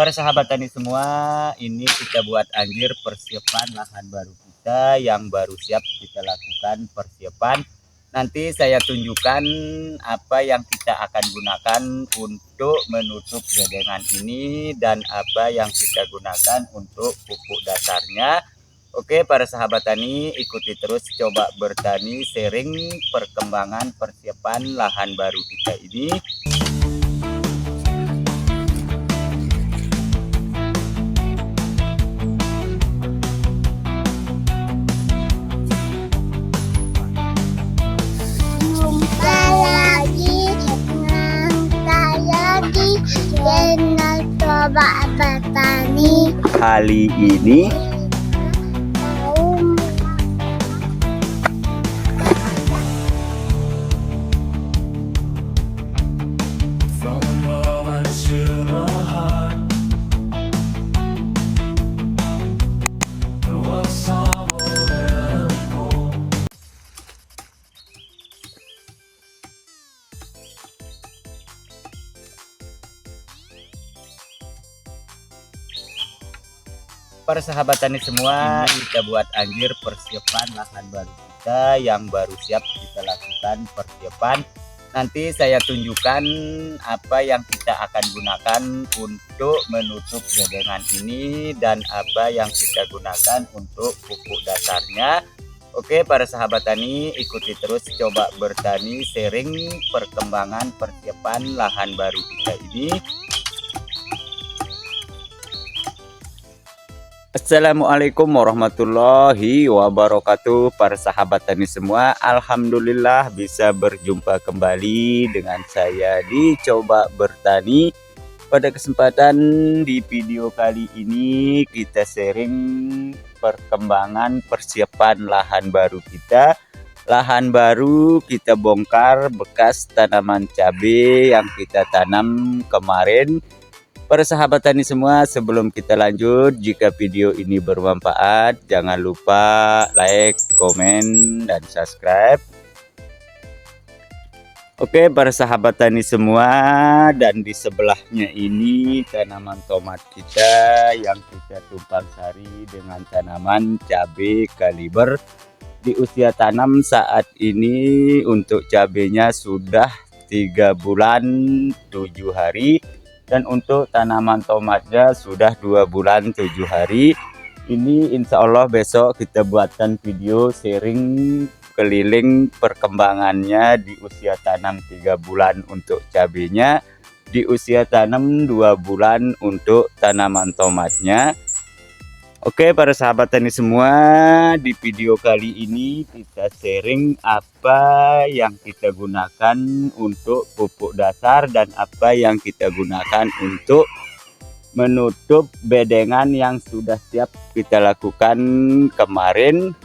Para sahabat tani semua, ini kita buat anjir persiapan lahan baru kita yang baru siap kita lakukan persiapan. Nanti saya tunjukkan apa yang kita akan gunakan untuk menutup bedengan ini dan apa yang kita gunakan untuk pupuk dasarnya. Oke para sahabat tani, ikuti terus coba bertani, sharing perkembangan persiapan lahan baru kita ini. Channel Coba Bertani. Kali ini para sahabat tani semua, kita buat anjir persiapan lahan baru kita yang baru siap kita lakukan persiapan. Nanti saya tunjukkan apa yang kita akan gunakan untuk menutup bedengan ini dan apa yang kita gunakan untuk pupuk dasarnya. Oke para sahabat tani, ikuti terus coba bertani, sharing perkembangan persiapan lahan baru kita ini. Assalamualaikum warahmatullahi wabarakatuh para sahabat tani semua. Alhamdulillah bisa berjumpa kembali dengan saya di Coba Bertani. Pada kesempatan di video kali ini kita sharing perkembangan persiapan lahan baru kita. Lahan baru kita bongkar bekas tanaman cabai yang kita tanam kemarin. Para sahabat tani semua, sebelum kita lanjut, jika video ini bermanfaat, jangan lupa like, komen, dan subscribe. Oke, para sahabat tani semua, dan di sebelahnya ini tanaman tomat kita yang kita tumpang sari dengan tanaman cabai kaliber. Di usia tanam saat ini untuk cabainya sudah 3 bulan 7 hari. Dan untuk tanaman tomatnya sudah 2 bulan 7 hari. Ini insya Allah besok kita buatkan video sharing keliling perkembangannya di usia tanam 3 bulan untuk cabenya, di usia tanam 2 bulan untuk tanaman tomatnya. Oke para sahabat tani semua, di video kali ini kita sharing apa yang kita gunakan untuk pupuk dasar dan apa yang kita gunakan untuk menutup bedengan yang sudah siap kita lakukan kemarin.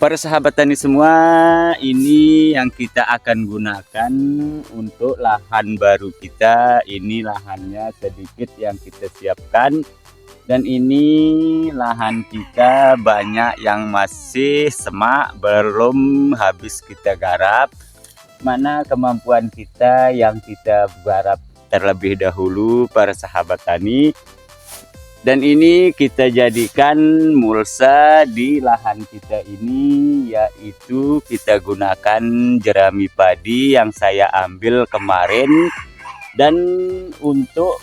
Para sahabat tani semua, ini yang kita akan gunakan untuk lahan baru kita. Ini lahannya sedikit yang kita siapkan. Dan ini lahan kita banyak yang masih semak, belum habis kita garap. Mana kemampuan kita yang kita garap terlebih dahulu para sahabat tani. Dan ini kita jadikan mulsa di lahan kita ini, yaitu kita gunakan jerami padi yang saya ambil kemarin. Dan untuk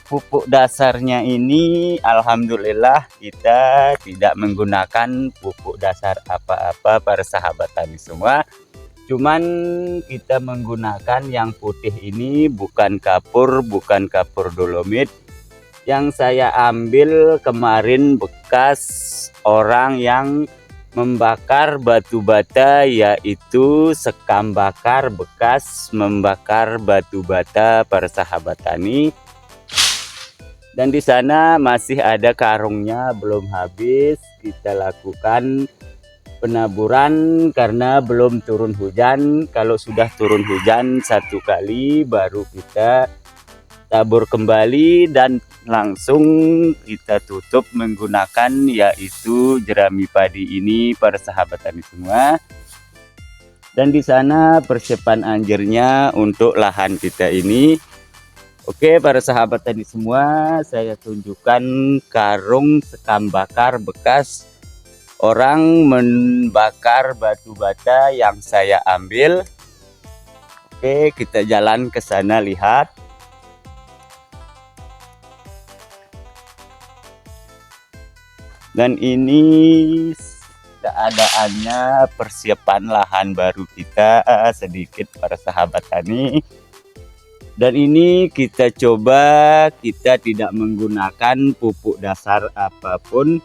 pupuk dasarnya ini alhamdulillah kita tidak menggunakan pupuk dasar apa-apa para sahabat tani semua. Cuman kita menggunakan yang putih ini, bukan kapur dolomit. Yang saya ambil kemarin bekas orang yang membakar batu bata, yaitu sekam bakar bekas membakar batu bata para sahabat tani. Dan di sana masih ada karungnya belum habis, kita lakukan penaburan karena belum turun hujan. Kalau sudah turun hujan 1 kali baru kita tabur kembali dan langsung kita tutup menggunakan yaitu jerami padi ini para sahabat tani semua. Dan di sana persiapan anjirnya untuk lahan kita ini. Oke, para sahabat tani semua, saya tunjukkan karung sekam bakar bekas orang membakar batu bata yang saya ambil. Oke, kita jalan ke sana lihat. Dan ini keadaannya persiapan lahan baru kita sedikit para sahabat tani. Dan ini kita coba kita tidak menggunakan pupuk dasar apapun,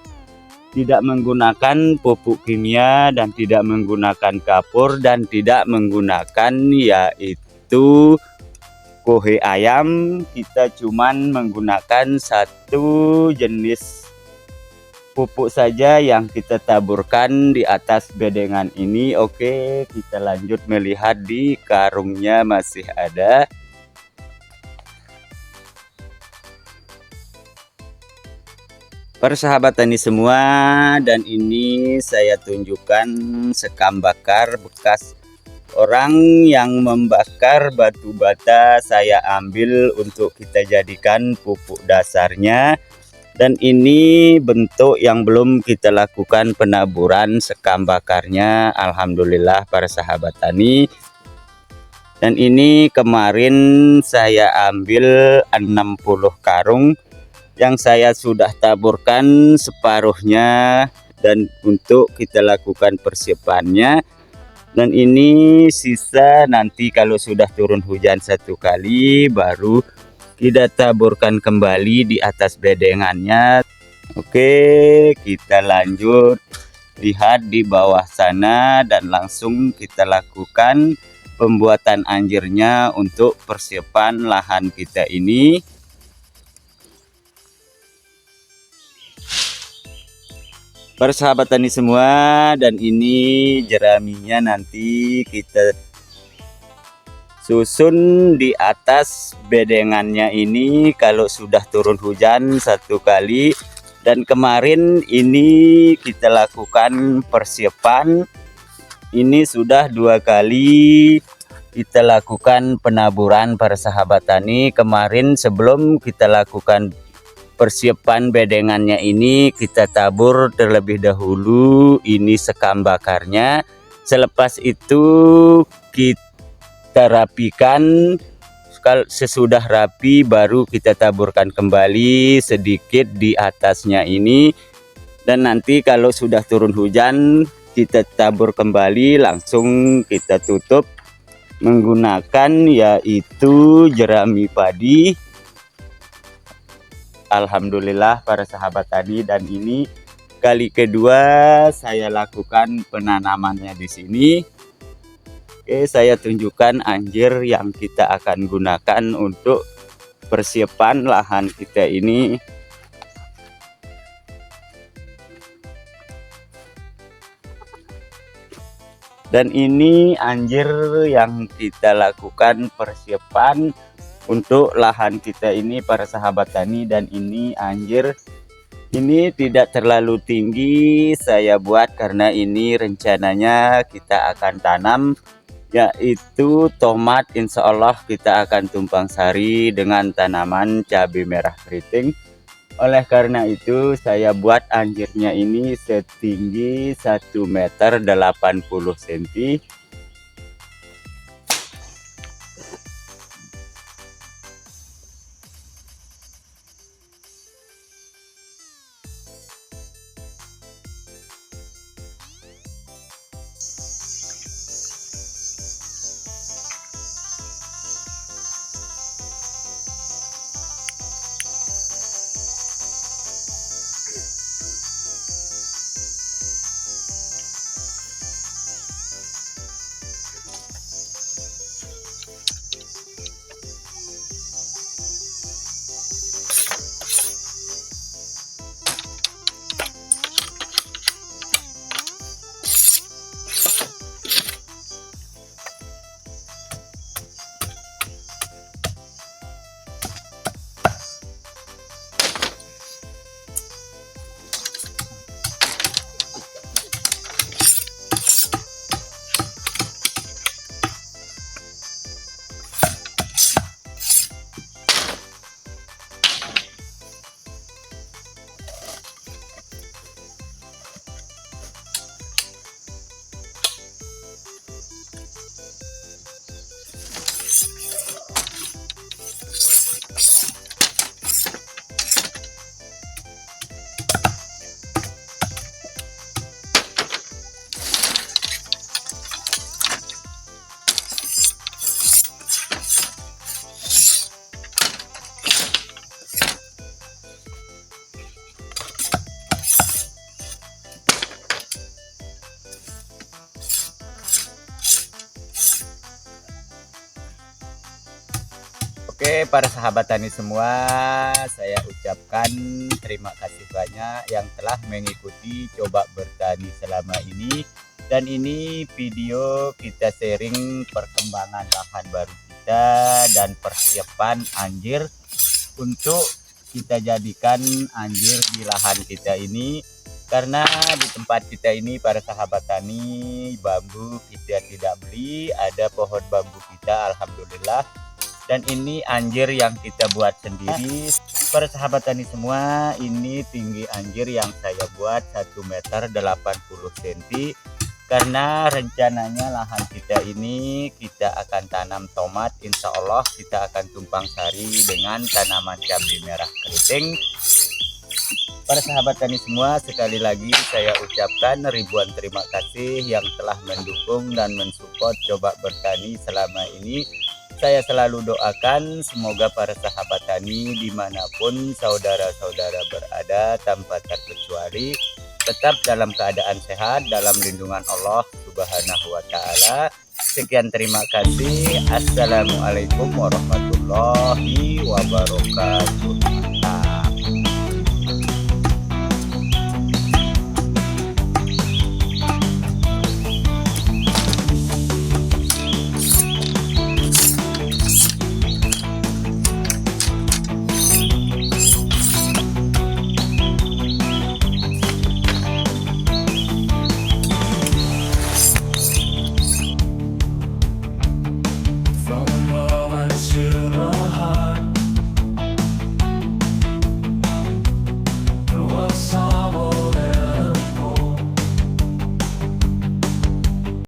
tidak menggunakan pupuk kimia dan tidak menggunakan kapur dan tidak menggunakan yaitu kohe ayam. Kita cuman menggunakan satu jenis pupuk saja yang kita taburkan di atas bedengan ini. Oke, kita lanjut melihat di karungnya masih ada. Persahabat tani semua, dan ini saya tunjukkan sekam bakar bekas orang yang membakar batu bata. Saya ambil untuk kita jadikan pupuk dasarnya. Dan ini bentuk yang belum kita lakukan penaburan sekam bakarnya. Alhamdulillah para sahabat tani. Dan ini kemarin saya ambil 60 karung yang saya sudah taburkan separuhnya dan untuk kita lakukan persiapannya. Dan ini sisa nanti kalau sudah turun hujan satu kali baru kita taburkan kembali di atas bedengannya. Oke, kita lanjut lihat di bawah sana dan langsung kita lakukan pembuatan anjirnya untuk persiapan lahan kita ini. Persahabat tani semua, dan ini jeraminya nanti kita susun di atas bedengannya ini kalau sudah turun hujan satu kali. Dan kemarin ini kita lakukan persiapan, ini sudah 2 kali kita lakukan penaburan para sahabat tani. Kemarin sebelum kita lakukan persiapan bedengannya ini kita tabur terlebih dahulu ini sekam bakarnya. Selepas itu kita rapikan. Sesudah rapi baru kita taburkan kembali sedikit di atasnya ini. Dan nanti kalau sudah turun hujan kita tabur kembali, langsung kita tutup menggunakan yaitu jerami padi. Alhamdulillah para sahabat tadi, dan ini kali kedua saya lakukan penanamannya di sini. Oke, saya tunjukkan anjir yang kita akan gunakan untuk persiapan lahan kita ini. Dan ini anjir yang kita lakukan persiapan untuk lahan kita ini para sahabat tani. Dan ini anjir ini tidak terlalu tinggi saya buat karena ini rencananya kita akan tanam yaitu tomat. Insya Allah kita akan tumpang sari dengan tanaman cabai merah keriting. Oleh karena itu saya buat anjirnya ini setinggi 1,80 meter. Oke, para sahabat tani semua, saya ucapkan terima kasih banyak yang telah mengikuti Coba Bertani selama ini. Dan ini video kita sharing perkembangan lahan baru kita dan persiapan anjir untuk kita jadikan anjir di lahan kita ini. Karena di tempat kita ini para sahabat tani, bambu kita tidak beli, ada pohon bambu kita alhamdulillah. Dan ini anjir yang kita buat sendiri. Para sahabat tani semua, ini tinggi anjir yang saya buat 1 meter 80 cm. Karena rencananya lahan kita ini kita akan tanam tomat, insya Allah kita akan tumpang sari dengan tanaman cabai merah keriting. Para sahabat tani semua, sekali lagi saya ucapkan ribuan terima kasih yang telah mendukung dan mensupport Coba Bertani selama ini. Saya selalu doakan semoga para sahabat tani dimanapun saudara-saudara berada tanpa terkecuali tetap dalam keadaan sehat dalam lindungan Allah Subhanahu wa Ta'ala. Sekian, terima kasih. Assalamualaikum warahmatullahi wabarakatuh.